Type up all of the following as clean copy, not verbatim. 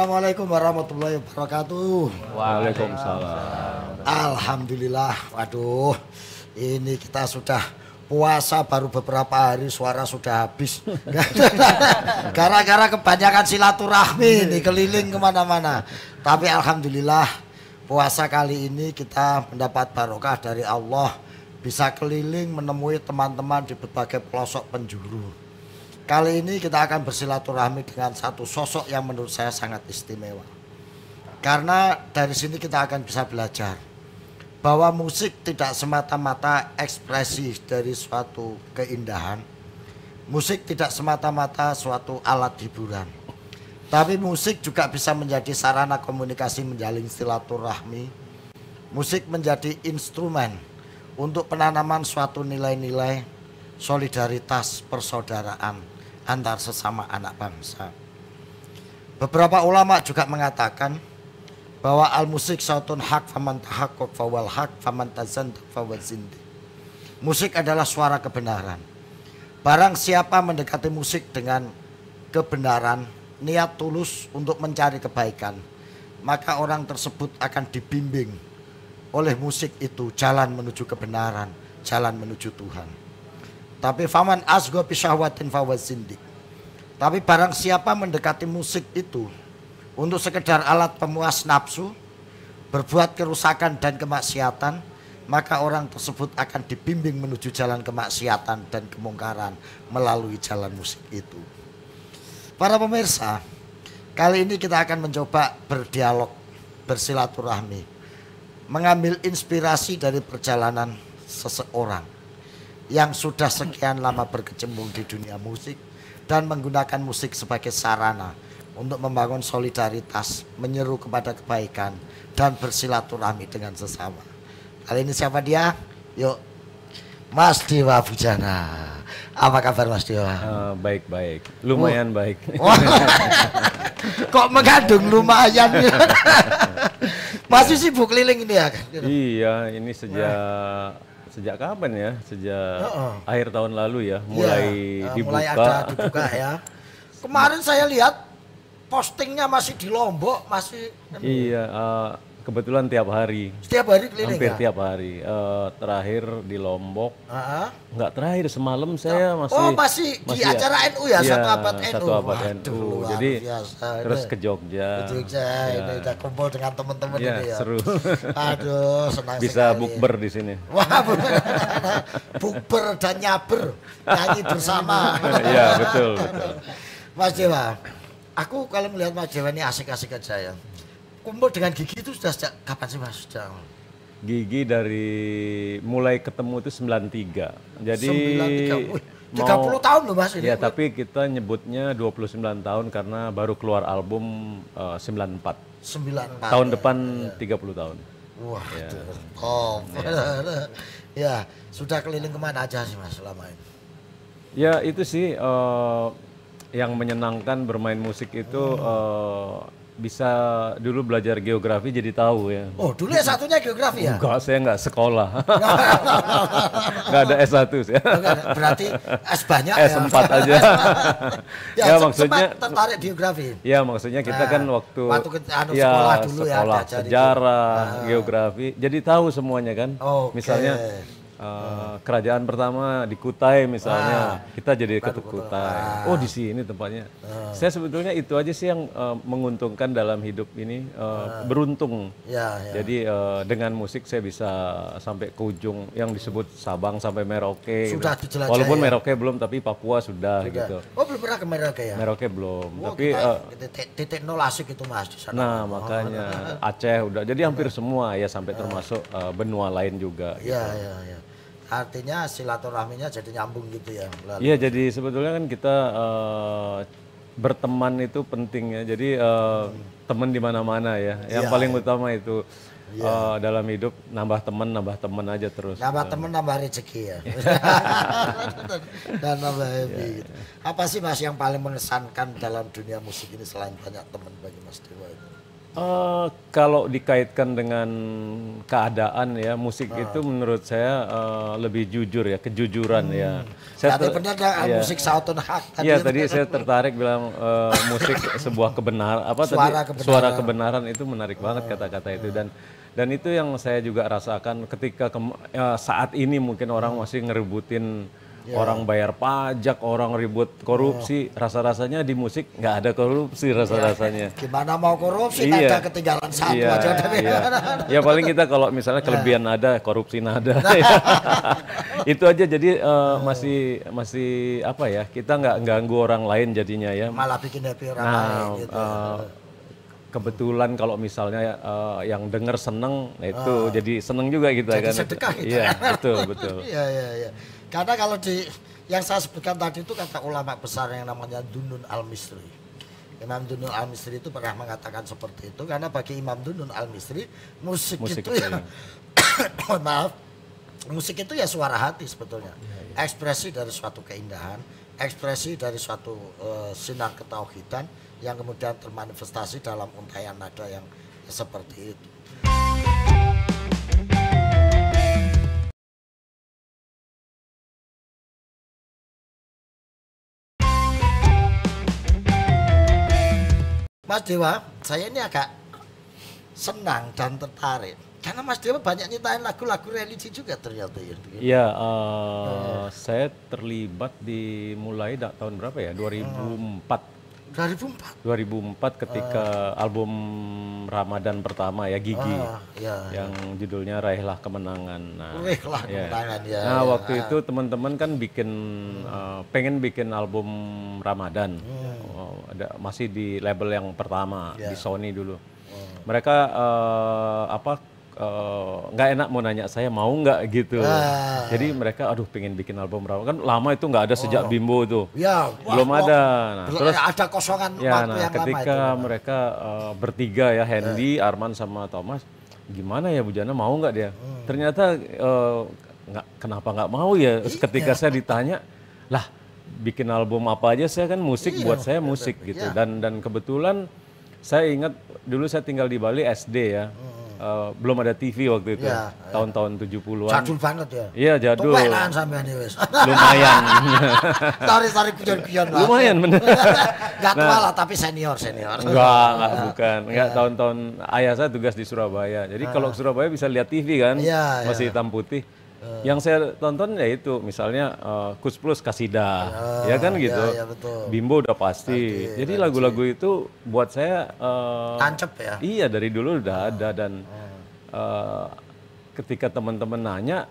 Assalamualaikum warahmatullahi wabarakatuh. Waalaikumsalam. Alhamdulillah, waduh, ini kita sudah puasa baru beberapa hari, suara sudah habis. Gara-gara kebanyakan silaturahmi nih keliling kemana-mana. Tapi alhamdulillah puasa kali ini kita mendapat barokah dari Allah, bisa keliling menemui teman-teman di berbagai pelosok penjuru. Kali ini kita akan bersilaturahmi dengan satu sosok yang menurut saya sangat istimewa. Karena dari sini kita akan bisa belajar bahwa musik tidak semata-mata ekspresi dari suatu keindahan. Musik tidak semata-mata suatu alat hiburan. Tapi musik juga bisa menjadi sarana komunikasi menjalin silaturahmi. Musik menjadi instrumen untuk penanaman suatu nilai-nilai solidaritas persaudaraan antar sesama anak bangsa. Beberapa ulama juga mengatakan bahwa al-musik sautun hak faman tahaqqaq fawal haq faman tazandaq fawal zindi. Musik adalah suara kebenaran. Barang siapa mendekati musik dengan kebenaran, niat tulus untuk mencari kebaikan, maka orang tersebut akan dibimbing oleh musik itu jalan menuju kebenaran, jalan menuju Tuhan. Tapi faman asgo bisyahwatin fawazindik. Tapi barang siapa mendekati musik itu untuk sekedar alat pemuas nafsu, berbuat kerusakan dan kemaksiatan, maka orang tersebut akan dibimbing menuju jalan kemaksiatan dan kemungkaran melalui jalan musik itu. Para pemirsa, kali ini kita akan mencoba berdialog, bersilaturahmi, mengambil inspirasi dari perjalanan seseorang yang sudah sekian lama berkecimpung di dunia musik dan menggunakan musik sebagai sarana untuk membangun solidaritas, menyeru kepada kebaikan dan bersilaturahmi dengan sesama. Kali ini siapa dia? Yuk, Mas Dewa Bujana. Apa kabar Mas Dewa? Baik-baik, lumayan baik. Kok mengandung lumayan? Masih sibuk keliling ini ya? Iya, ini sejak kapan ya? Sejak akhir tahun lalu ya, mulai dibuka. Mulai ada dibuka ya. Kemarin saya lihat postingnya masih di Lombok, masih. Iya, kebetulan tiap hari. Setiap hari keliling. Hampir ya? tiap hari. Terakhir di Lombok. Enggak terakhir, semalam saya masih. Oh masih di acara NU ya, iya, satu abad NU. Satu abad NU. Jadi biasa, terus ini. ke Jogja. Ke Jogja, ini udah kumpul dengan teman-teman Ya, ini ya. seru. Aduh, senang Bisa sekali. bukber di sini. Wah, bukber dan nyaber, nyanyi bersama. Iya, betul, betul. Mas Dewa, aku kalau melihat Mas Dewa ini asik-asik aja ya. Kumpul dengan Gigi itu sudah sejak kapan sih Mas? Gigi dari mulai ketemu itu 93. Jadi 93. Wih, 30 tahun loh Mas ini. Ya, tapi kita nyebutnya 29 tahun karena baru keluar album 94. 94. Tahun depan 30 tahun. Wah, Ya. Oh. Ya, sudah keliling kemana aja sih Mas selama ini? Ya, itu sih yang menyenangkan bermain musik itu bisa dulu belajar geografi jadi tahu ya. Oh, dulu S1-nya geografi ya? Enggak, saya enggak sekolah. Enggak ada S1 ya. Berarti S banyak S4 ya? aja. Ya, maksudnya tertarik geografi. Ya, maksudnya kita kan waktu sekolah dulu ya, sekolah sejarah, itu. geografi, jadi tahu semuanya kan. Okay. Misalnya kerajaan pertama di Kutai misalnya, kita jadi ke Kutai. Oh, di sini tempatnya. Saya sebetulnya itu aja sih yang menguntungkan dalam hidup ini, beruntung. Ya. Jadi dengan musik saya bisa sampai ke ujung yang disebut Sabang sampai Merauke. Sudah gitu. dijelajahi. Walaupun Merauke belum, tapi Papua sudah. Gitu. Oh, belum pernah ke Merauke ya? Merauke belum. Oh, tapi titik nol asik itu Mas di sana. nah, makanya Aceh udah. Jadi hampir semua ya, sampai termasuk benua lain juga. Iya. Artinya silaturahminya jadi nyambung gitu ya. Iya, jadi sebetulnya kan kita berteman itu penting ya. Jadi teman di mana-mana ya. Yang paling utama itu dalam hidup nambah teman aja terus. Nambah teman, nambah rezeki ya. Dan nambah happy. Gitu. Apa sih Mas yang paling mengesankan dalam dunia musik ini selain banyak teman bagi Mas Dewa itu? Kalau dikaitkan dengan keadaan ya, musik itu menurut saya lebih jujur ya, kejujuran ya. Berarti benar ya, ya. musik sautun hak tadi. Iya, tadi saya tertarik bilang musik sebuah kebenaran, suara kebenaran itu menarik banget kata-kata itu, dan itu yang saya juga rasakan ketika saat ini mungkin orang masih ngerebutin. Orang bayar pajak, orang ribut korupsi, rasa-rasanya di musik nggak ada korupsi rasa-rasanya. Gimana mau korupsi, nada ketinggalan satu aja. Ya paling kita kalau misalnya kelebihan nada, korupsi nada. Itu aja, jadi masih apa ya, kita nggak ganggu orang lain jadinya ya. Malah bikin happy orang lain gitu. Kebetulan kalau misalnya yang denger seneng, itu jadi seneng juga gitu jadi kan. Sedekah gitu. Iya, betul. Iya. Karena kalau yang saya sebutkan tadi itu kata ulama besar yang namanya Dunun Al-Misri. Imam Dunun Al-Misri itu pernah mengatakan seperti itu, karena bagi Imam Dunun Al-Misri musik itu ya, maaf, musik itu ya suara hati sebetulnya. Ekspresi dari suatu keindahan, ekspresi dari suatu sinar ketauhidan yang kemudian termanifestasi dalam untaian nada yang seperti itu. Mas Dewa, saya ini agak senang dan tertarik karena Mas Dewa banyak nyiptain lagu-lagu religi juga ternyata ya. Iya, saya terlibat mulai tahun berapa ya? 2004 ketika album Ramadan pertama ya, Gigi, yang judulnya Raihlah Kemenangan. Nah, waktu itu teman-teman kan pengen bikin album Ramadan, masih di label yang pertama di Sony dulu. Mereka nggak enak mau nanya saya mau nggak gitu. Jadi mereka pengen bikin album Ramadan, kan lama itu nggak ada sejak Bimbo tuh. Belum ada. Nah, terus ada kosongan waktu yang ketika lama itu. mereka bertiga ya, Hendy, Arman sama Thomas, gimana ya Bu Jana mau nggak dia? Ternyata kenapa nggak mau ya? Ketika saya ditanya, lah bikin album apa aja, saya kan musik, buat saya musik gitu. Dan kebetulan saya ingat dulu saya tinggal di Bali SD ya. Belum ada TV waktu itu, tahun-tahun 70-an. Jadul banget ya? Iya, jadul. Tuwekan sampean wis. Lumayan. Tarik guyon-guyon lah. Lumayan bener. Gak tua lah, tapi senior. Bukan. Enggak, tahun-tahun ayah saya tugas di Surabaya. Jadi kalau ke Surabaya bisa lihat TV kan, masih hitam putih. Yang saya tonton ya itu, misalnya Kus Plus Kasidah, ya kan gitu. Betul. Bimbo udah pasti. Jadi lagu-lagu itu buat saya tancep ya. Iya, dari dulu udah ada, dan ketika teman-teman nanya,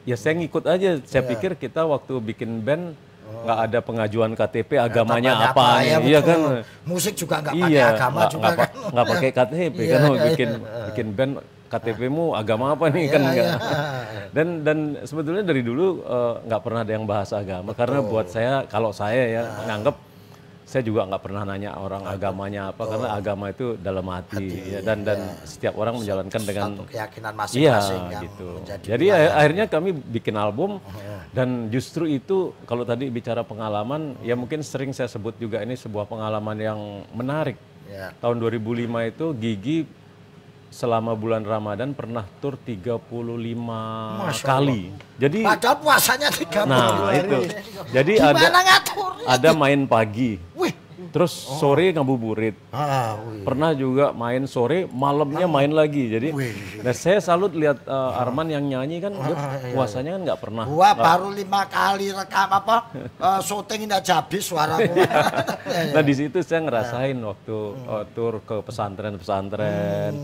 ya saya ngikut aja. Saya pikir kita waktu bikin band nggak ada pengajuan KTP agamanya apa, iya kan. Musik juga nggak pakai agama juga kan. Nggak pakai KTP kan, bikin band. KTP-mu agama apa nih, kan enggak. Dan sebetulnya dari dulu nggak pernah ada yang bahas agama, karena buat saya, kalau saya ya nganggep, saya juga nggak pernah nanya orang agamanya apa, karena agama itu dalam hati ya, dan setiap orang menjalankan dengan keyakinan masing-masing gitu. Jadi akhirnya kami bikin album, dan justru itu kalau tadi bicara pengalaman, ya mungkin sering saya sebut juga ini sebuah pengalaman yang menarik. Tahun 2005 itu Gigi selama bulan Ramadan pernah tur 35 kali. Jadi padahal puasanya 30. Nah, itu. Jadi ada main pagi. Terus sore ngabuburit. Pernah juga main sore, malamnya main lagi. Jadi saya salut lihat Arman yang nyanyi kan, puasanya kan nggak pernah. Gua baru 5 kali rekam syuting ini aja habis suaraku. Nah, di situ saya ngerasain waktu tur ke pesantren-pesantren.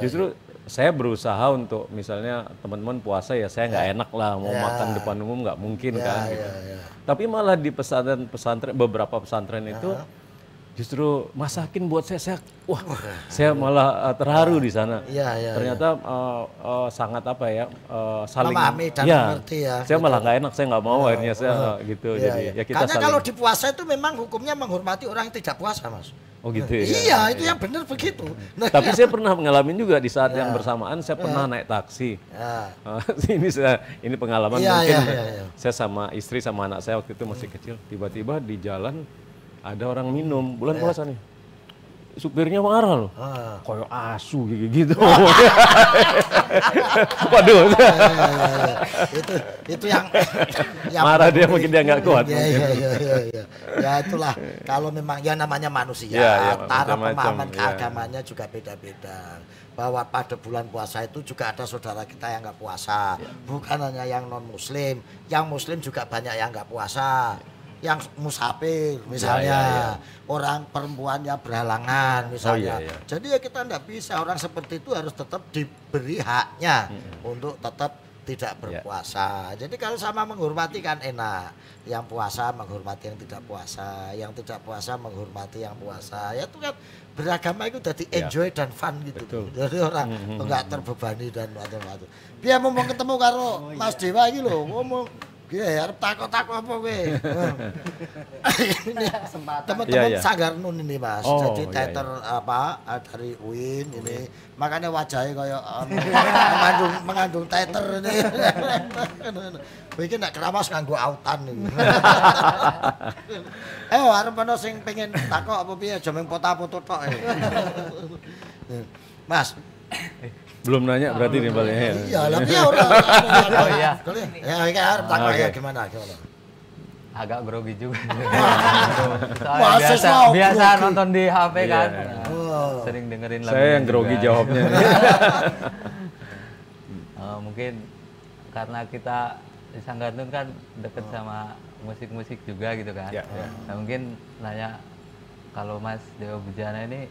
Justru saya berusaha untuk, misalnya teman-teman puasa ya, saya nggak enak lah mau makan depan umum, nggak mungkin kan. Gitu. Tapi malah di pesantren, beberapa pesantren itu justru masakin buat saya malah terharu di sana. Ternyata sangat saling memahami dan mengerti ya. Saya malah nggak enak, saya nggak mau, akhirnya saya gitu. Jadi ya kita karena kalau di puasa itu memang hukumnya menghormati orang yang tidak puasa, Mas. Oh gitu ya. Iya, itu yang benar begitu. Tapi saya pernah mengalami juga di saat yang bersamaan, saya pernah naik taksi. Ini pengalaman mungkin. Saya sama istri sama anak saya waktu itu masih kecil, tiba-tiba di jalan ada orang minum, bulan puasa nih. supirnya marah loh. Kayak asu gitu. Waduh. Itu yang marah dia mungkin dia nggak kuat. Iya. Ya itulah kalau memang ya namanya manusia, cara pemahaman keagamannya juga beda-beda. Bahwa pada bulan puasa itu juga ada saudara kita yang nggak puasa, bukan hanya yang non muslim, yang muslim juga banyak yang nggak puasa, yang musafir misalnya, orang perempuan yang berhalangan misalnya. Jadi ya kita nggak bisa, orang seperti itu harus tetap diberi haknya untuk tetap tidak berpuasa. Jadi kalau sama menghormati kan enak, yang puasa menghormati yang tidak puasa, yang tidak puasa menghormati yang puasa. Ya itu kan beragama itu jadi enjoy dan fun gitu. Betul. Jadi orang enggak terbebani dan macam-macam. Biar mau ketemu karo Mas Dewa iki lho, ngomong ya arep takok-takok apa kowe. Teman-teman Sanggar Nun ini Mas. Jadi teater apa dari UIN ini. Makanya wajahnya kayak mengandung teater ini. Iki nek keramas nganggo autan iki. Arep ana sing pengen takok apa piye aja mung foto-foto tok. Mas, belum nanya berarti nih Bang. Iya, lah piye ora. Oh iya. Ya iki arep takok ya gimana? Agak grogi juga. Biasa nonton di HP kan. Sering dengerin lagu. Saya yang grogi jawabnya. Mungkin karena kita di Sanggar Nun kan deket sama musik-musik juga gitu kan. Nah, mungkin nanya kalau Mas Dewa Bujana ini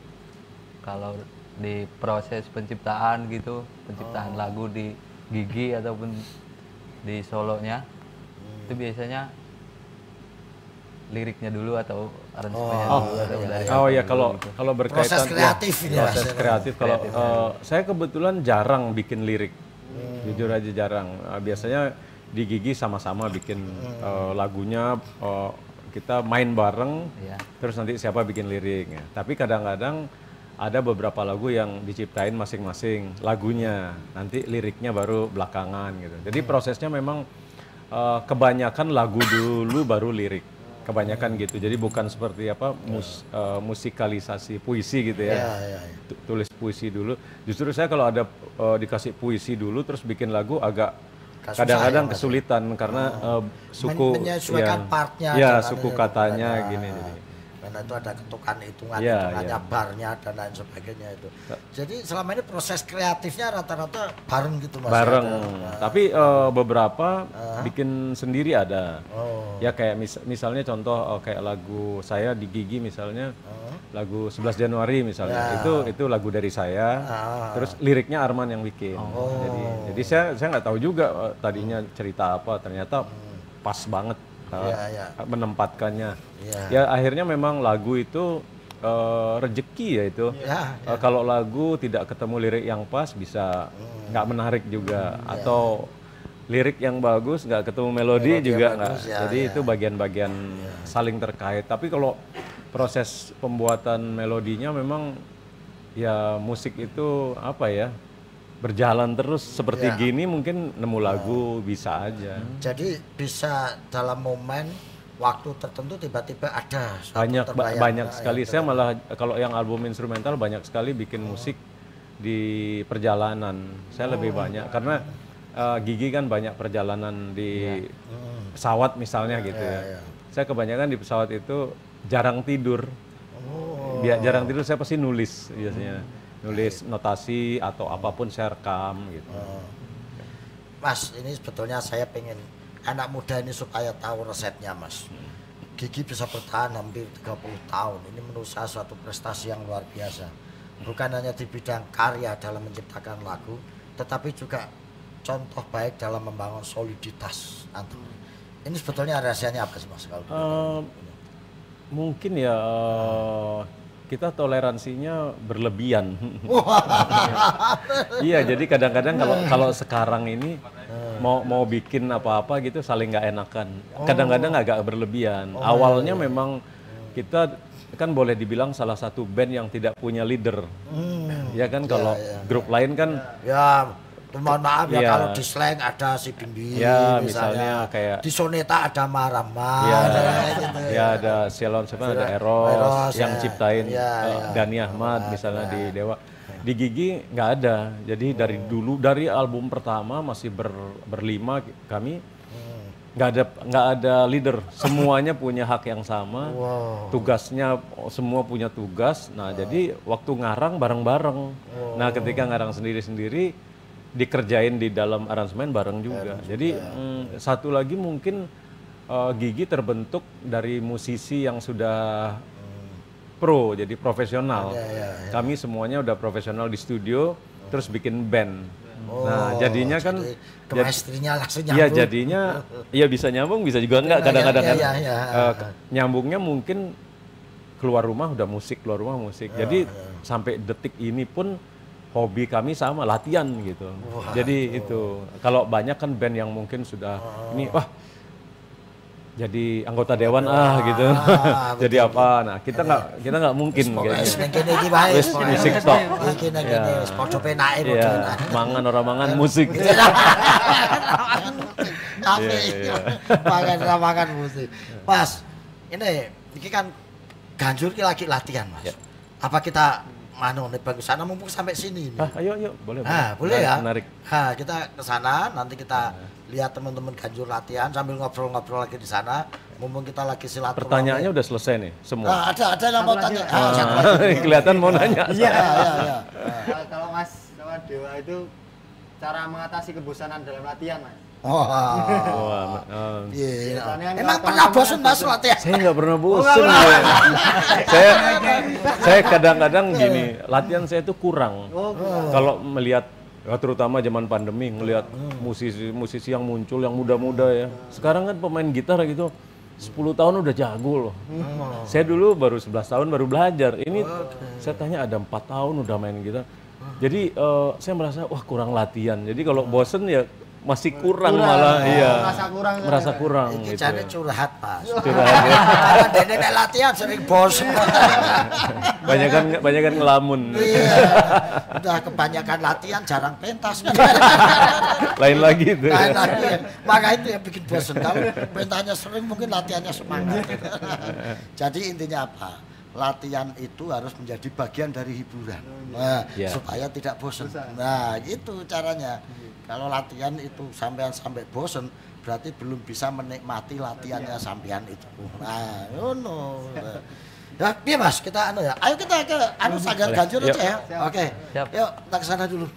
kalau di proses penciptaan gitu, penciptaan lagu di Gigi ataupun di solonya itu biasanya liriknya dulu atau aransemennya dulu atau dari kalau berkaitan proses kreatif proses kreatif kalau saya kebetulan jarang bikin lirik. Jujur aja jarang. Biasanya di Gigi sama-sama bikin lagunya, kita main bareng, terus nanti siapa bikin liriknya. Tapi kadang-kadang ada beberapa lagu yang diciptain masing-masing lagunya, nanti liriknya baru belakangan gitu. Jadi prosesnya memang kebanyakan lagu dulu baru lirik, kebanyakan gitu. Jadi bukan seperti apa musikalisasi puisi gitu ya. Tulis puisi dulu. Justru saya kalau ada dikasih puisi dulu terus bikin lagu agak kadang-kadang kesulitan karena suku menyesuaikan partnya, suku katanya gini. Karena itu ada ketukan hitungannya, barnya dan lain sebagainya itu. Jadi selama ini proses kreatifnya rata-rata bareng gitu Mas. Bareng. Tapi beberapa bikin sendiri ada. Ya kayak misalnya contoh kayak lagu saya di Gigi misalnya lagu 11 Januari misalnya. Itu lagu dari saya. Terus liriknya Arman yang bikin. Jadi saya nggak tahu juga tadinya cerita apa, ternyata pas banget menempatkannya. Ya akhirnya memang lagu itu rezeki ya itu. Kalau lagu tidak ketemu lirik yang pas bisa nggak menarik juga, atau lirik yang bagus nggak ketemu melodi juga nggak. Jadi itu bagian-bagian saling terkait. Tapi kalau proses pembuatan melodinya memang ya musik itu apa ya, berjalan terus seperti gini mungkin nemu lagu bisa aja. Jadi bisa dalam momen waktu tertentu tiba-tiba ada banyak sekali. Saya malah kalau yang album instrumental banyak sekali bikin musik di perjalanan. Saya lebih banyak karena Gigi kan banyak perjalanan di pesawat misalnya gitu ya. Saya kebanyakan di pesawat itu jarang tidur. Jarang tidur saya pasti nulis biasanya. Nulis notasi atau apapun saya rekam gitu. Mas, ini sebetulnya saya pengen anak muda ini supaya tahu resepnya Mas. Gigi bisa bertahan hampir 30 tahun. Ini menurut saya suatu prestasi yang luar biasa. Bukan hanya di bidang karya dalam menciptakan lagu, tetapi juga contoh baik dalam membangun soliditas antum. Ini sebetulnya rahasianya apa sih Mas? Mungkin ya kita toleransinya berlebihan. Iya, jadi kadang-kadang kalau sekarang ini mau bikin apa-apa gitu saling nggak enakan. Kadang-kadang agak berlebihan. Awalnya memang kita kan boleh dibilang salah satu band yang tidak punya leader. Ya kan kalau grup lain kan Mohon maaf ya Iya. kalau di slang ada si Bimbi, Ya, misalnya misalnya kayak di soneta ada Marama, ya, gitu ya ada Silon siapa ada Eros, Eros, yang ya. ciptain Ya, ya. Dani Ahmad misalnya di Dewa. Di Gigi nggak ada. Jadi dari dulu dari album pertama masih berlima kami nggak ada leader. Semuanya punya hak yang sama. Tugasnya semua punya tugas. Nah, jadi waktu ngarang bareng-bareng. Nah, ketika ngarang sendiri-sendiri dikerjain di dalam aransemen bareng juga. Jadi satu lagi mungkin Gigi terbentuk dari musisi yang sudah pro, jadi profesional. Kami semuanya udah profesional di studio, terus bikin band. Nah, jadinya kan chemistry-nya langsung nyambung. iya jadinya iya bisa nyambung, bisa juga enggak kadang-kadang kan. Iya. Nyambungnya mungkin keluar rumah udah musik, keluar rumah musik. Jadi sampai detik ini pun hobi kami sama, latihan gitu. Jadi itu kalau banyak kan band yang mungkin sudah ini wah jadi anggota dewan gitu. Jadi apa? Nah, kita nggak mungkin kayaknya. Wis musik tok. Iki nek kene wis padha penake Iya, mangan ora mangan musik. Makan musik. Mas, ini kan Ganjur ki lagi latihan, Mas. Apa kita nek ke sana mumpung sampai sini ini. Ayo, boleh. Boleh ya. Menarik. Kita ke sana, nanti kita lihat teman-teman Ganjur latihan sambil ngobrol-ngobrol lagi di sana. Mumpung kita lagi silaturahmi. Pertanyaannya udah selesai nih semua. Ada yang mau tanya. Kelihatan mau nanya. Iya. Kalau Mas sama Dewa itu cara mengatasi kebosanan dalam latihan, Mas. Iya. Emang pernah bosan Mas latihan? Saya nggak pernah bosan. Saya kadang-kadang gini, latihan saya itu kurang. Kalau melihat terutama zaman pandemi ngelihat musisi yang muncul yang muda-muda ya. Sekarang kan pemain gitar gitu 10 tahun udah jago loh. Saya dulu baru 11 tahun baru belajar. Ini saya tanya ada 4 tahun udah main gitar. Jadi saya merasa wah kurang latihan. Jadi kalau bosen ya masih kurang malah iya. Merasa kurang Iki gitu. jane curhat, Mas. Curhat ya. Dene nek latihan sering bosen. Banyakan ngelamun. Iya. Udah kebanyakan latihan jarang pentas. Lain lagi itu. Lain lagi. Maka itu yang bikin bosen. Kalau pentasnya sering mungkin latihannya semangat. Jadi intinya apa? Latihan itu harus menjadi bagian dari hiburan. Nah, supaya tidak bosen. Nah, gitu caranya. Kalau latihan itu sampai bosen, berarti belum bisa menikmati latihannya sampean itu. Nah, ngono. Ya, piye Mas? Kita ya. Ayo kita ke Sanggar Ganjur aja ya. Oke. Yuk, kita ke sana dulu.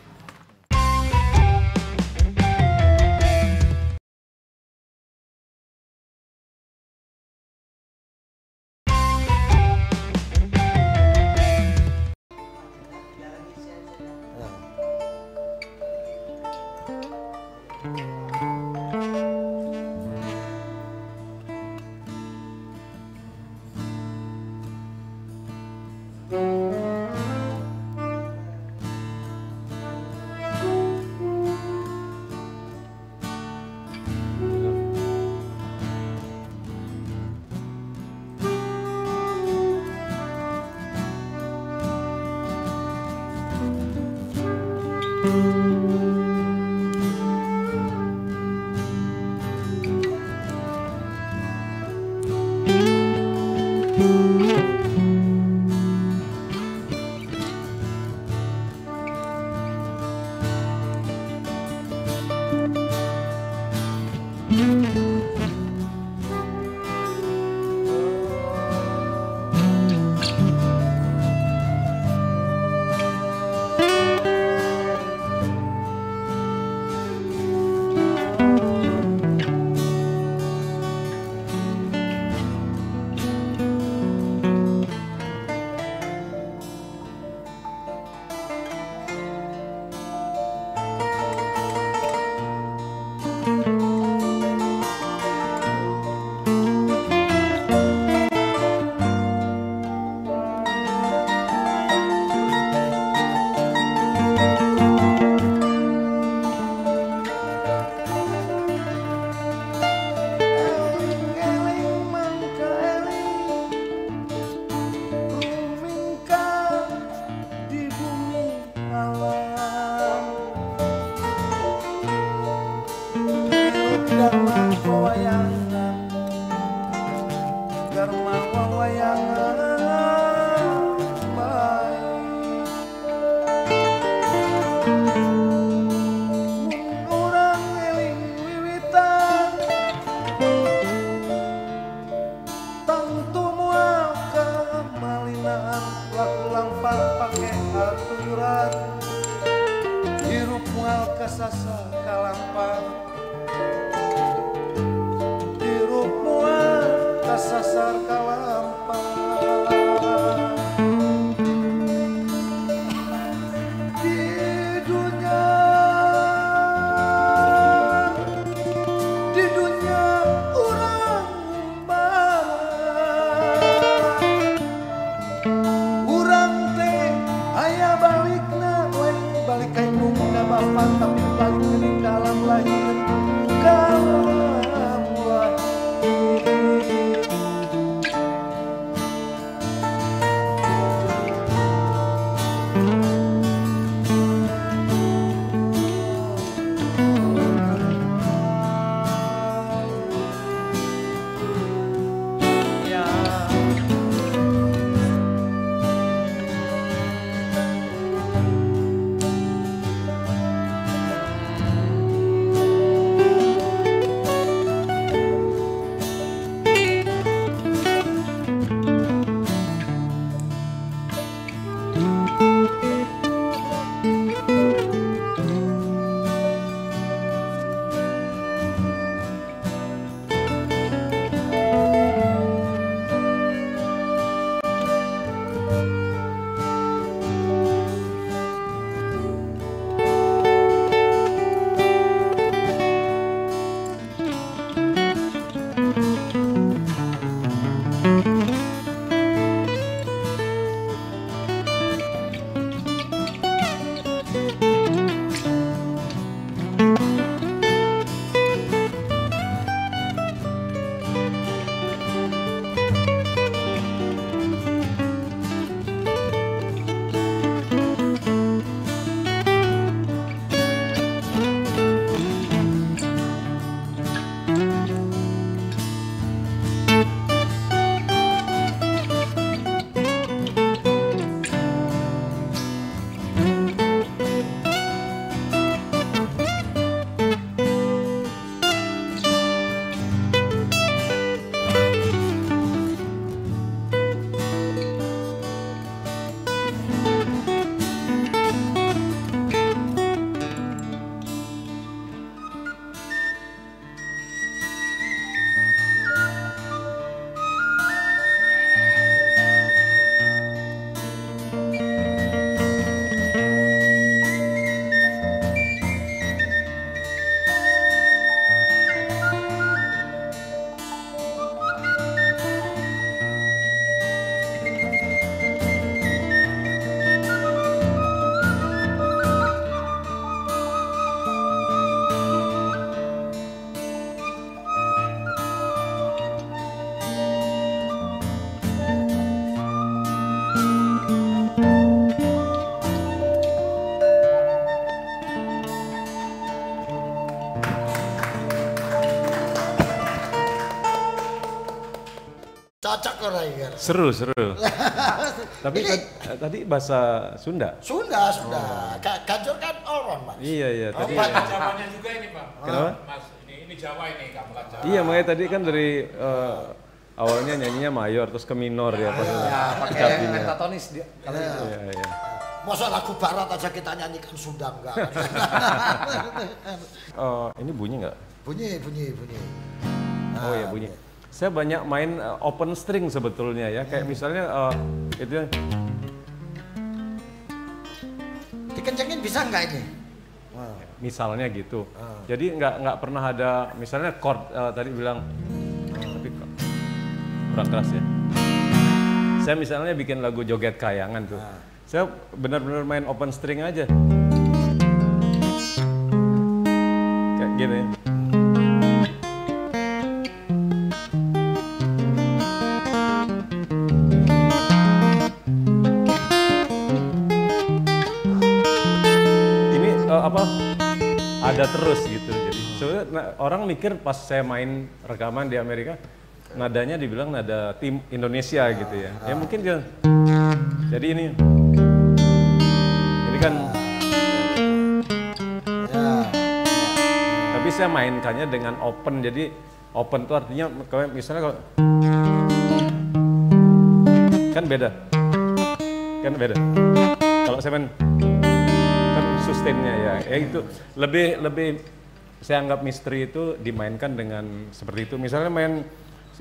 kasasa kalampang Diruk mual kasasar kalampang Di dunia orang Urang teh aya balikna lain balik ka indung ka bapak tapi balik geuning ka alam lahir ka alam lahir Cocok ora iki. Seru. Tapi tadi bahasa Sunda. Sunda. Gajur kan orang, Mas. Iya, tadi. Jawanya juga ini, Pak. Kenapa? Mas, ini Jawa ini, gamelan Jawa. Iya, makanya tadi kan dari awalnya nyanyinya mayor terus ke minor ya pas. Ya, pakai pentatonis dia. Kalau itu. Iya. Masa lagu barat aja kita nyanyikan Sunda enggak? Ini bunyi nggak? Bunyi. Oh ya bunyi. Saya banyak main open string sebetulnya ya, kayak misalnya itu yang dikencengin bisa nggak ini? misalnya gitu. Jadi nggak pernah ada misalnya chord tadi bilang tapi kurang keras ya. Saya misalnya bikin lagu joget kayangan tuh. Saya benar-benar main open string aja. Kayak gini. Ada terus gitu. Jadi sebenarnya orang mikir pas saya main rekaman di Amerika, nadanya dibilang nada tim Indonesia gitu ya. Ya mungkin dia. Jadi ini kan. Tapi saya mainkannya dengan open. Jadi open itu artinya misalnya kalau kan beda. Kalau saya main kan sustainnya ya. Itu lebih saya anggap misteri itu dimainkan dengan seperti itu. Misalnya main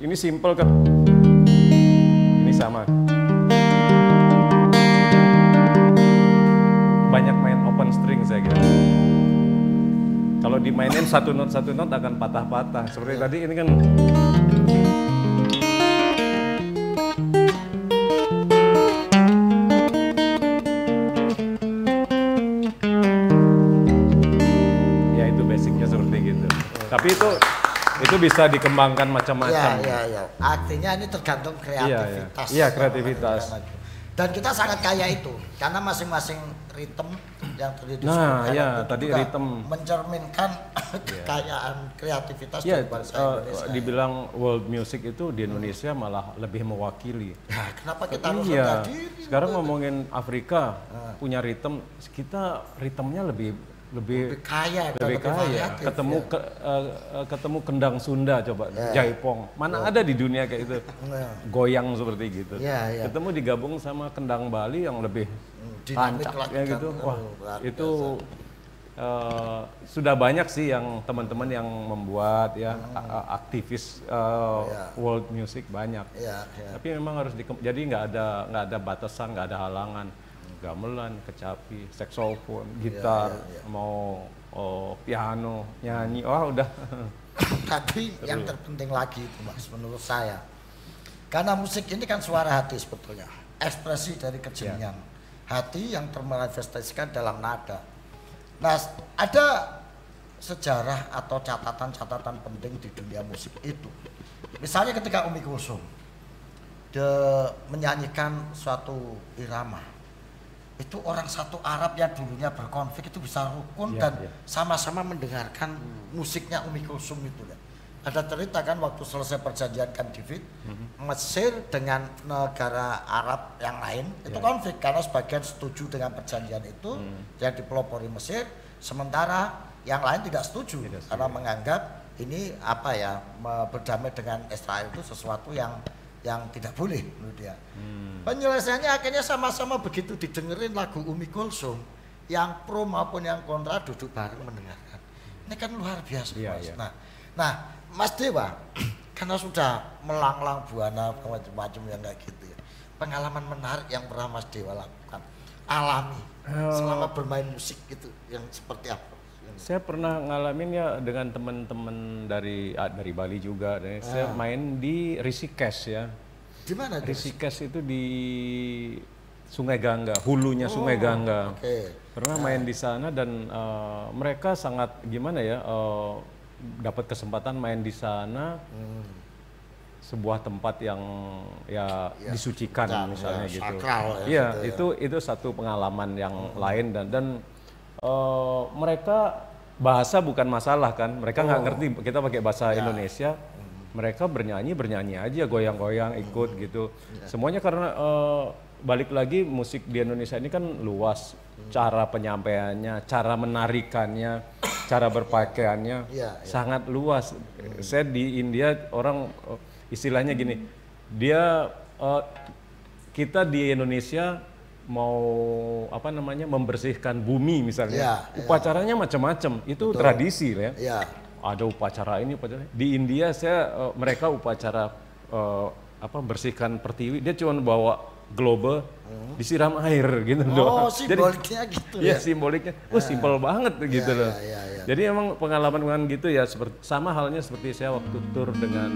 ini simple kan, ini sama. Banyak main open string saya kira. Kalau dimainin satu not akan patah-patah. Seperti tadi ini kan. Ya itu basicnya seperti gitu. Tapi itu bisa dikembangkan macam-macam. Iya. Artinya ini tergantung kreativitas. Iya, kreativitas. Dan kita sangat kaya itu karena masing-masing ritme yang terdiri tadi ritme mencerminkan kekayaan kreativitas dari bangsa Indonesia. Dibilang world music itu di Indonesia malah lebih mewakili. Nah, kenapa kita harus rendah diri? Sekarang ngomongin Afrika punya ritme, kita ritmenya lebih kaya, ketemu kendang Sunda coba, jaipong, mana ada di dunia kayak itu, goyang seperti gitu. Ketemu digabung sama kendang Bali yang lebih tancap ya gitu. Wah itu sudah banyak sih yang teman-teman yang membuat ya aktivis world music banyak. Tapi memang harus jadi nggak ada batasan, nggak ada halangan. Gamelan, kecapi, saksofon, gitar, mau piano, nyanyi, udah. Tapi yang terpenting lagi itu Mas, menurut saya, karena musik ini kan suara hati sebetulnya, ekspresi dari kejernihan hati yang termanifestasikan dalam nada. Nah, ada sejarah atau catatan-catatan penting di dunia musik itu. Misalnya ketika Umi Kulsum menyanyikan suatu irama. Itu orang satu Arab yang dulunya berkonflik itu bisa rukun dan sama-sama mendengarkan musiknya Umi Kulsum itu. Ada cerita kan waktu selesai perjanjian Camp David, Mesir dengan negara Arab yang lain itu konflik karena sebagian setuju dengan perjanjian itu yang dipelopori Mesir, sementara yang lain tidak setuju karena menganggap ini berdamai dengan Israel itu sesuatu yang tidak boleh menurut dia. Penyelesaiannya akhirnya sama-sama begitu didengerin lagu Umi Kulsum, yang pro maupun yang kontra duduk bareng mendengarkan. Ini kan luar biasa, Mas. Nah, Mas Dewa, karena sudah melanglang buana macam-macam yang kayak gitu ya. Pengalaman menarik yang pernah Mas Dewa lakukan, alami selama bermain musik itu yang seperti apa? Saya pernah ngalamin ya dengan teman-teman dari Bali juga. Saya main di Rishikesh ya. Di mana? Rishikesh itu di Sungai Gangga, hulunya Sungai Gangga. Pernah main di sana dan mereka sangat dapat kesempatan main di sana. Sebuah tempat yang disucikan misalnya gitu. Sakral, itu satu pengalaman yang lain dan mereka bahasa bukan masalah kan, mereka nggak ngerti kita pakai bahasa Indonesia, mereka bernyanyi aja, goyang-goyang ikut gitu. Semuanya karena balik lagi musik di Indonesia ini kan luas, cara penyampaiannya, cara menarikannya, cara berpakaiannya sangat luas. Saya di India orang istilahnya gini, kita di Indonesia mau membersihkan bumi misalnya, upacaranya macam-macam, itu tradisi ya. Ada upacara ini, upacara di India mereka upacara bersihkan pertiwi, dia cuma bawa globe disiram air gitu doang. Simboliknya gitu ya. Simboliknya, simpel banget gitu loh. Jadi emang pengalaman gitu ya, sama halnya seperti saya waktu tur dengan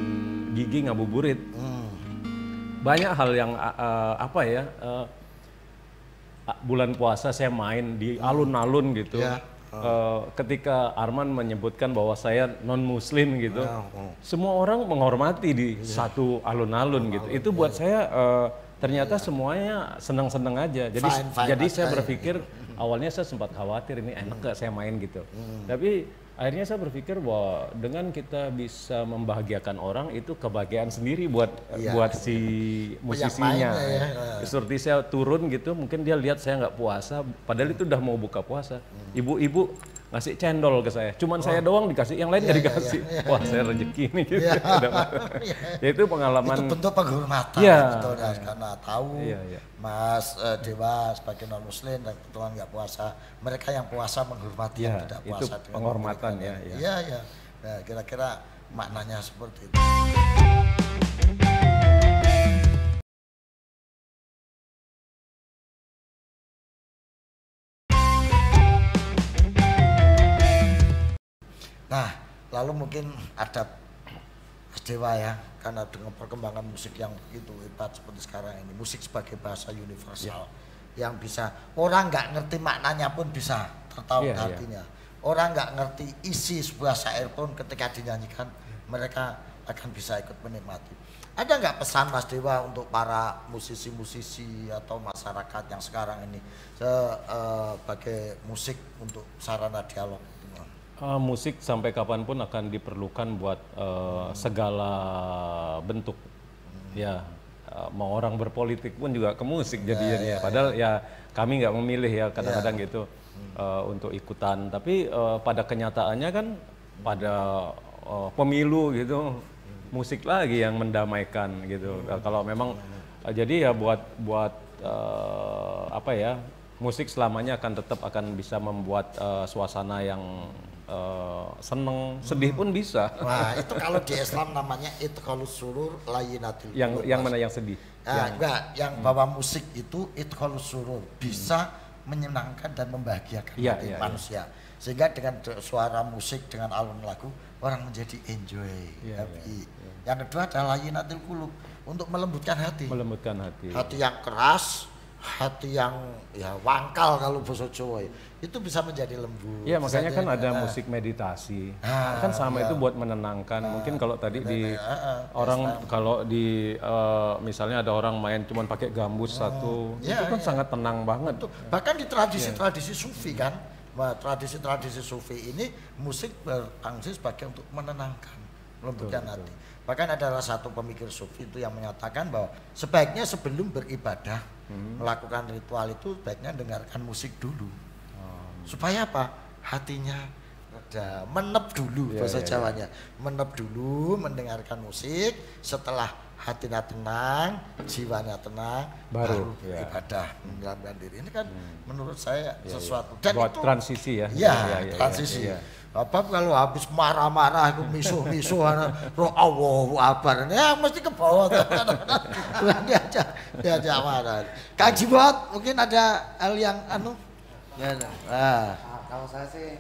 Gigi Ngabuburit. Banyak hal yang bulan puasa saya main di alun-alun gitu. Ketika Arman menyebutkan bahwa saya non muslim gitu, semua orang menghormati di satu alun-alun gitu. Itu buat saya ternyata semuanya senang-senang aja. Jadi saya berpikir awalnya saya sempat khawatir ini enak gak saya main gitu. Tapi akhirnya saya berpikir bahwa dengan kita bisa membahagiakan orang itu kebahagiaan sendiri buat si musisinya. Seperti saya turun gitu, mungkin dia lihat saya nggak puasa, padahal itu udah mau buka puasa. Ibu-ibu ngasih cendol ke saya. Cuman saya doang dikasih, yang lain nggak dikasih. Wah, saya rezeki nih gitu. Ya itu pengalaman. Itu bentuk penghormatan sebetulnya karena tahu Mas Dewa sebagai non muslim dan kebetulan nggak puasa. Mereka yang puasa menghormati yang tidak puasa. Itu penghormatan ya. Iya. Nah, kira-kira maknanya seperti itu. Nah, lalu mungkin ada Mas Dewa ya, karena dengan perkembangan musik yang begitu hebat seperti sekarang ini, musik sebagai bahasa universal yang bisa orang nggak ngerti maknanya pun bisa tertawa hatinya. Orang nggak ngerti isi sebuah syair pun ketika dinyanyikan mereka akan bisa ikut menikmati. Ada nggak pesan Mas Dewa untuk para musisi-musisi atau masyarakat yang sekarang ini sebagai musik untuk sarana dialog? Musik sampai kapanpun akan diperlukan buat segala bentuk. Ya, mau orang berpolitik pun juga ke musik jadinya. Padahal ya kami nggak memilih ya kadang-kadang gitu untuk ikutan. Tapi pada kenyataannya kan pada pemilu gitu musik lagi yang mendamaikan gitu. Kalau memang jadi ya buat apa ya, musik selamanya akan bisa membuat suasana yang seneng, sedih pun bisa. Wah, itu kalau di Islam namanya itqalus surur layinatil qulub. Yang mana yang sedih? Yang bawa musik itu itqalus surur, bisa menyenangkan dan membahagiakan hati manusia. Sehingga dengan suara musik, dengan alun lagu, orang menjadi enjoy, happy. Yang kedua adalah layinatil qulub, untuk melembutkan hati. Melembutkan hati. Hati yang keras, hati yang ya wangkal kalau bahasa Jawa itu bisa menjadi lembut. Iya, makanya kan ada musik meditasi. Kan sama itu buat menenangkan. Mungkin kalau tadi orang kalau di misalnya ada orang main cuman pakai gambus satu, itu kan sangat tenang banget. Bahkan di tradisi-tradisi sufi kan, tradisi-tradisi sufi ini musik berfungsi sebagai untuk menenangkan, melembutkan hati. Bahkan adalah satu pemikir sufi itu yang menyatakan bahwa sebaiknya sebelum beribadah melakukan ritual itu sebaiknya dengarkan musik dulu. Supaya apa? Hatinya ada menep dulu bahasa Jawanya. Menep dulu mendengarkan musik, setelah hatinya tenang, jiwanya tenang, baru ibadah mendalamkan diri. Ini kan menurut saya sesuatu. Dan buat itu transisi ya. Transisi. Apa kalau habis marah-marah aku misuh-misuh roh Allahu Akbar. Ya mesti ke bawah. Dia marah. Kang Jibot, mungkin ada hal yang kalau saya sih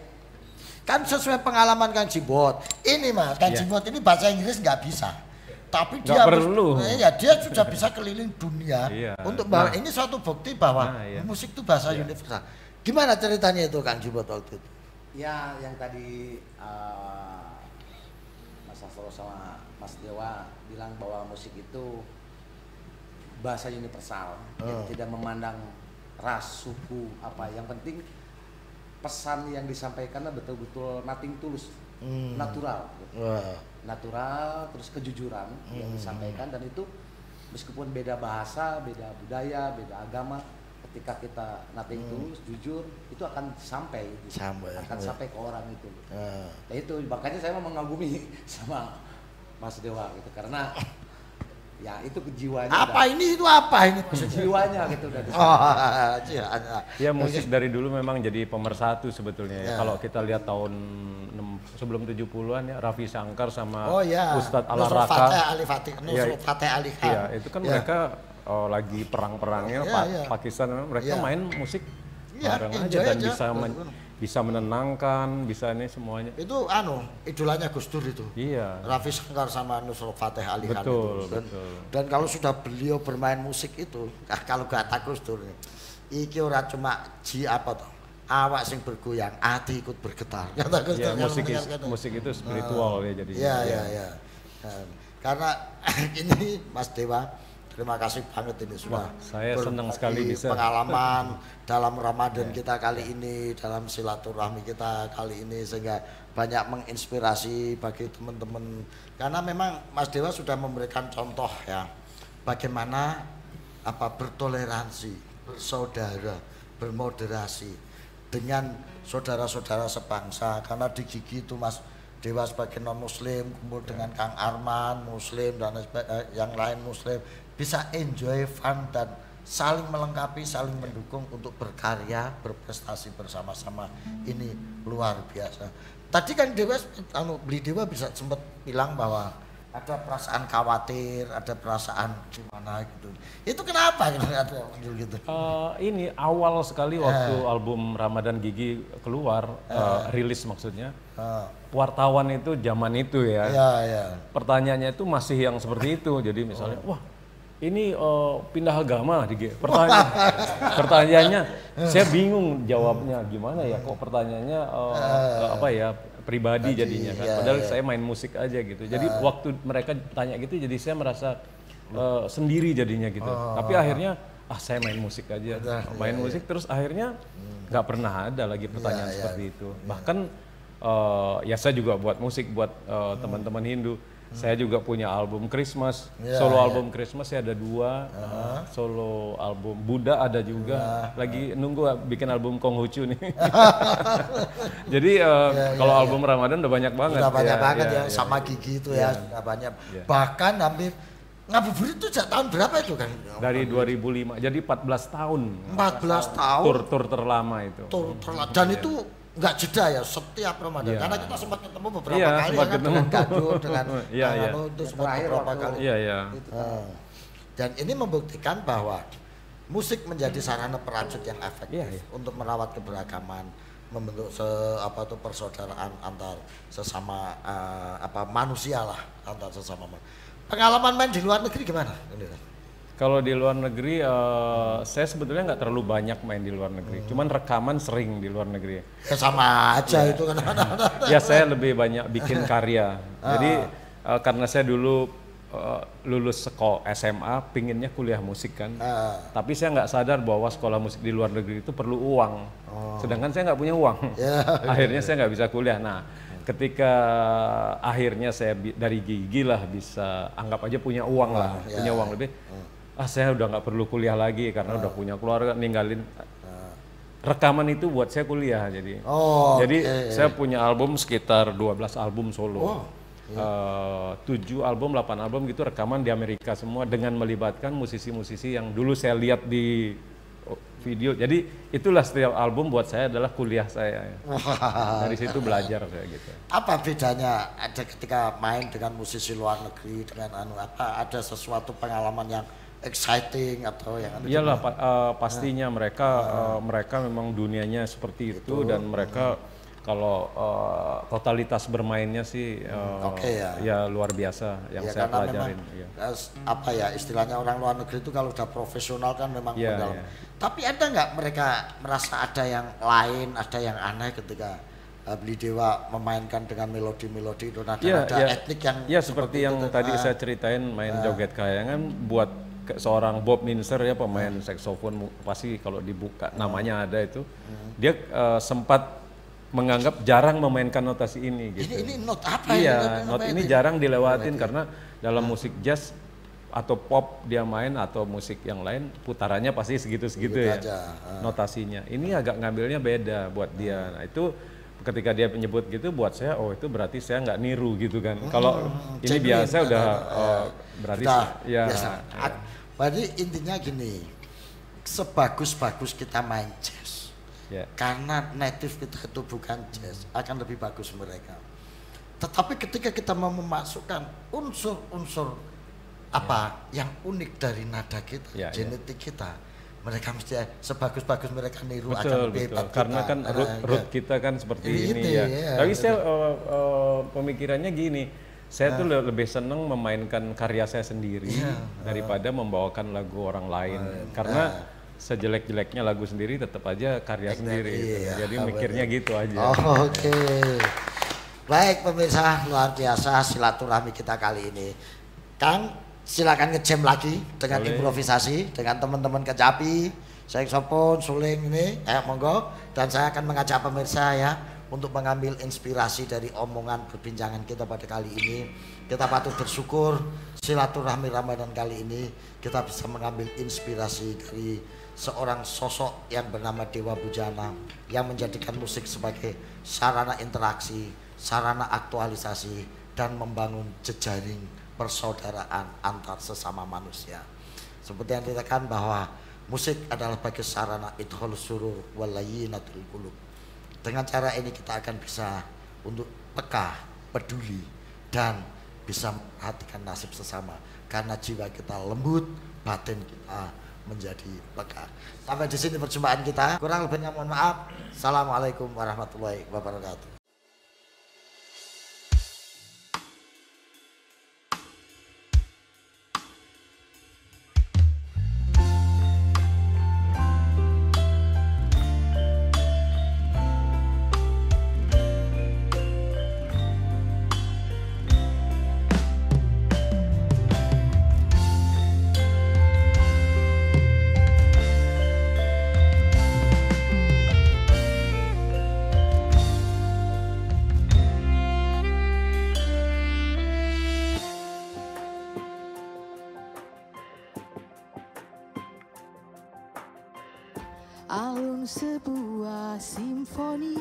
kan sesuai pengalaman Kang Jibot. Ini Mas, Kang Jibot ini bahasa Inggris nggak bisa. Tapi dia perlu. Dia sudah bisa keliling dunia untuk bahwa ini suatu bukti bahwa musik itu bahasa universal. Gimana ceritanya itu Kang Jibot waktu itu? Ya, yang tadi Mas Asro sama Mas Dewa bilang bahwa musik itu bahasa universal, tidak memandang ras, suku, apa. Yang penting pesan yang disampaikan betul-betul nothing tulus, natural, natural, terus kejujuran yang disampaikan, dan itu meskipun beda bahasa, beda budaya, beda agama, ketika kita nothing tulus, jujur, itu akan sampai ke orang itu. Nah itu makanya saya mengagumi sama Mas Dewa gitu, karena ya itu kejiwaannya. Apa ini itu apa ini? Jiwanya gitu dari. Ya musik dari dulu memang jadi pemersatu sebetulnya ya. Kalau kita lihat tahun sebelum 70-an ya, Raffi Shankar sama Ustadz Al-Raka. Nusrat Fateh Ali Khan. Iya, itu kan mereka lagi perang-perangnya Pakistan, mereka main musik bareng aja dan bisa menenangkan, bisa ini semuanya. Itu idolanya Gus Dur itu. Iya. Raffi Shankar sama Nusrat Fateh Ali Khan itu. Dan kalau sudah beliau bermain musik itu, kalau kata Gus Dur iki ora cuma awak sing bergoyang, hati ikut bergetar. Kata Gus Dur. Musik itu spiritual ya jadi. Iya. Karena ini Mas Dewa, terima kasih banget ini sudah. Saya senang sekali bisa pengalaman dalam Ramadan kita kali ini, dalam silaturahmi kita kali ini, sehingga banyak menginspirasi bagi teman-teman. Karena memang Mas Dewa sudah memberikan contoh ya, bagaimana bertoleransi, bersaudara, bermoderasi. dengan saudara-saudara sebangsa, karena di Gigi itu Mas Dewa sebagai non muslim kumpul dengan Kang Arman muslim dan yang lain muslim, bisa enjoy fun dan saling melengkapi, saling mendukung untuk berkarya, berprestasi bersama-sama. Ini luar biasa. Tadi kan Dewa, Beli Dewa bisa sempat bilang bahwa ada perasaan khawatir, ada perasaan gimana gitu. Itu kenapa gitu? Ini awal sekali waktu album Ramadan Gigi keluar, rilis maksudnya. Wartawan itu zaman itu ya. Pertanyaannya itu masih yang seperti itu. Jadi misalnya, wah ini pindah agama, pertanyaannya saya bingung jawabnya gimana ya, kok pertanyaannya apa ya, pribadi jadinya kan, padahal saya main musik aja gitu. Jadi waktu mereka tanya gitu, jadi saya merasa sendiri jadinya gitu. Tapi akhirnya saya main musik aja, main musik terus akhirnya nggak pernah ada lagi pertanyaan seperti itu. Bahkan ya saya juga buat musik buat teman-teman Hindu. Saya juga punya album Christmas, solo album Christmas saya ada 2, solo album Buddha ada juga, lagi nunggu bikin album Konghucu nih. Jadi kalau album Ramadan udah banyak banget. Udah banyak banget ya, sama Gigi itu ya, udah banyak. Bahkan hampir Ngabuburit itu sejak tahun berapa itu kan? Dari 2005, jadi 14 tahun. 14 tahun. Tur terlama itu. Dan itu nggak jeda ya setiap Ramadan, karena kita sempat ketemu beberapa kali sempat ya kan, dengan Gadul, dengan itu sempat beberapa kali. Dan ini membuktikan bahwa musik menjadi sarana perajut yang efektif untuk merawat keberagaman, membentuk persaudaraan antar sesama manusia lah, antar sesama. Pengalaman main di luar negeri gimana? Kalau di luar negeri, saya sebetulnya nggak terlalu banyak main di luar negeri. Cuman rekaman sering di luar negeri. Ya sama aja itu kan. Ya saya lebih banyak bikin karya. Jadi karena saya dulu lulus sekolah SMA, pinginnya kuliah musik kan. Tapi saya nggak sadar bahwa sekolah musik di luar negeri itu perlu uang. Sedangkan saya nggak punya uang. Akhirnya saya nggak bisa kuliah. Nah, ketika akhirnya saya dari Gigi lah bisa anggap aja punya uang lah, punya uang lebih. Saya udah nggak perlu kuliah lagi karena udah punya keluarga, ninggalin rekaman itu buat saya kuliah. Jadi saya punya album sekitar 12 album solo, 7 album, 8 album gitu rekaman di Amerika semua dengan melibatkan musisi-musisi yang dulu saya lihat di video. Jadi itulah setiap album buat saya adalah kuliah saya. Dari situ belajar saya gitu. Apa bedanya ada ketika main dengan musisi luar negeri dengan ada sesuatu pengalaman yang exciting atau yang iyalah pastinya mereka memang dunianya seperti itu dan mereka kalau totalitas bermainnya sih ya luar biasa yang saya pelajarin. Istilahnya orang luar negeri itu kalau udah profesional kan memang mendalam. Tapi ada nggak mereka merasa ada yang lain, ada yang aneh ketika Beli Dewa memainkan dengan melodi-melodi itu nada etnik yang seperti yang tadi saya ceritain main joget kayangan buat seorang Bob Minzer ya, pemain saksofon, pasti kalau dibuka namanya ada itu. Dia sempat menganggap jarang memainkan notasi ini gitu. Ini not apa ya? Not ini jarang dilewatin karena dalam musik jazz atau pop dia main atau musik yang lain putarannya pasti segitu-segitu ya notasinya. Ini agak ngambilnya beda buat dia. Nah, itu ketika dia menyebut gitu buat saya, itu berarti saya nggak niru gitu kan. Kalau ini biasa udah berarti Berarti intinya gini, sebagus-bagus kita main jazz, karena native kita itu bukan jazz, akan lebih bagus mereka. Tetapi ketika kita mau memasukkan unsur-unsur yang unik dari nada kita, genetik kita, mereka mesti sebagus-bagus mereka niru akan lebih hebat. Karena kan root kita kan seperti ini ya. Tapi saya pemikirannya gini. Saya tuh lebih seneng memainkan karya saya sendiri daripada membawakan lagu orang lain. Karena sejelek-jeleknya lagu sendiri tetap aja karya sendiri. Jadi mikirnya gitu aja. Baik pemirsa, luar biasa silaturahmi kita kali ini. Kang, silakan ngejam lagi dengan improvisasi dengan teman-teman kecapi, saksofon, suling ini, monggo. Dan saya akan mengajak pemirsa ya untuk mengambil inspirasi dari omongan perbincangan kita pada kali ini. Kita patut bersyukur silaturahmi Ramadan kali ini kita bisa mengambil inspirasi dari seorang sosok yang bernama Dewa Bujana yang menjadikan musik sebagai sarana interaksi, sarana aktualisasi, dan membangun jejaring persaudaraan antar sesama manusia. Seperti yang dikatakan bahwa musik adalah bagai sarana idkhol surur walayinatul qulub. Dengan cara ini kita akan bisa untuk peka, peduli, dan bisa memperhatikan nasib sesama. Karena jiwa kita lembut, batin kita menjadi peka. Sampai di sini perjumpaan kita. Kurang lebihnya mohon maaf. Assalamualaikum warahmatullahi wabarakatuh. Alun sebuah simfoni,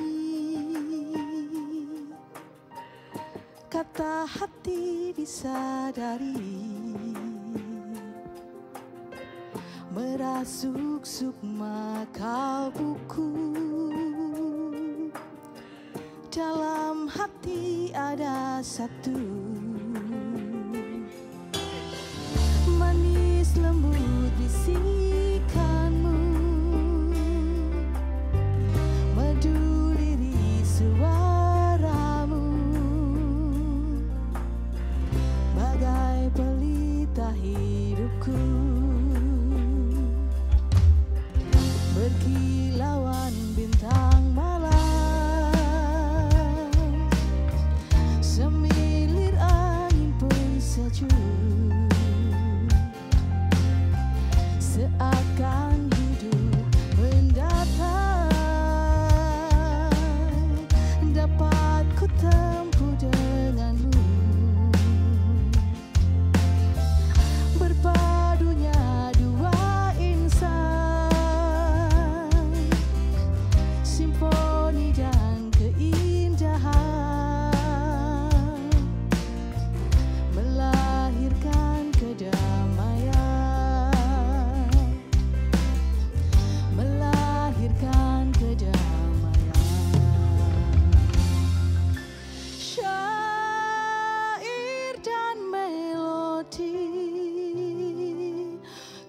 kata hati disadari, merasuk sukma kalbuku. Dalam hati ada satu, manis lembut bisikanmu, merdu lirih suaramu, bagai pelita hidupku, berkilauan bintang malam, semilir angin pun sejuk, seakan hidup mendatang dapat ku tempuh denganmu. Berpadunya dua insan, simfoni dan keindahan, melahirkan kedamaian, melahirkan kedamaian. Syair dan melodi,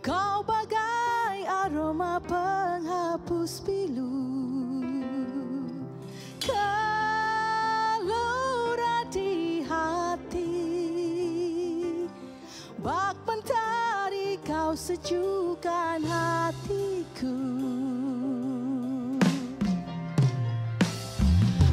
kau bagai aroma penghapus pilu, kalura di hati, bak mentari kau sejukkan hatiku.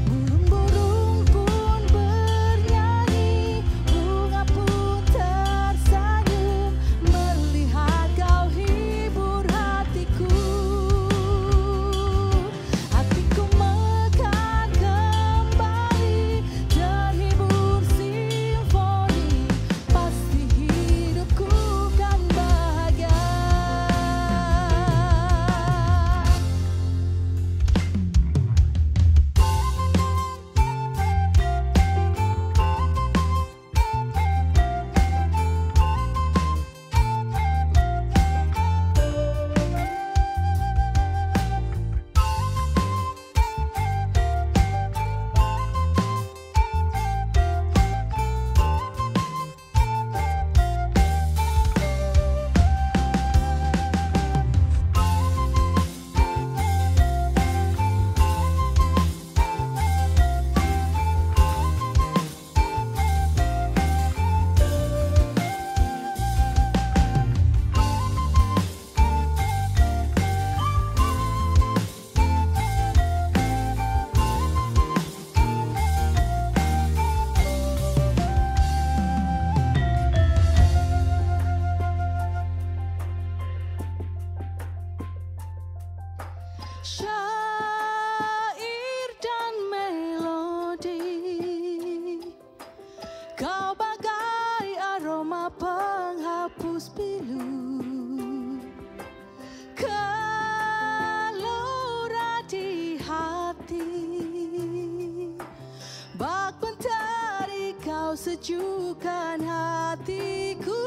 Burung-burung pun bernyanyi, bunga pun tersenyum, melihat kau hibur hatiku. Hatiku mekar kembali, terhibur simfoni, pasti hidupku kan bahagia. sejukkan hatiku.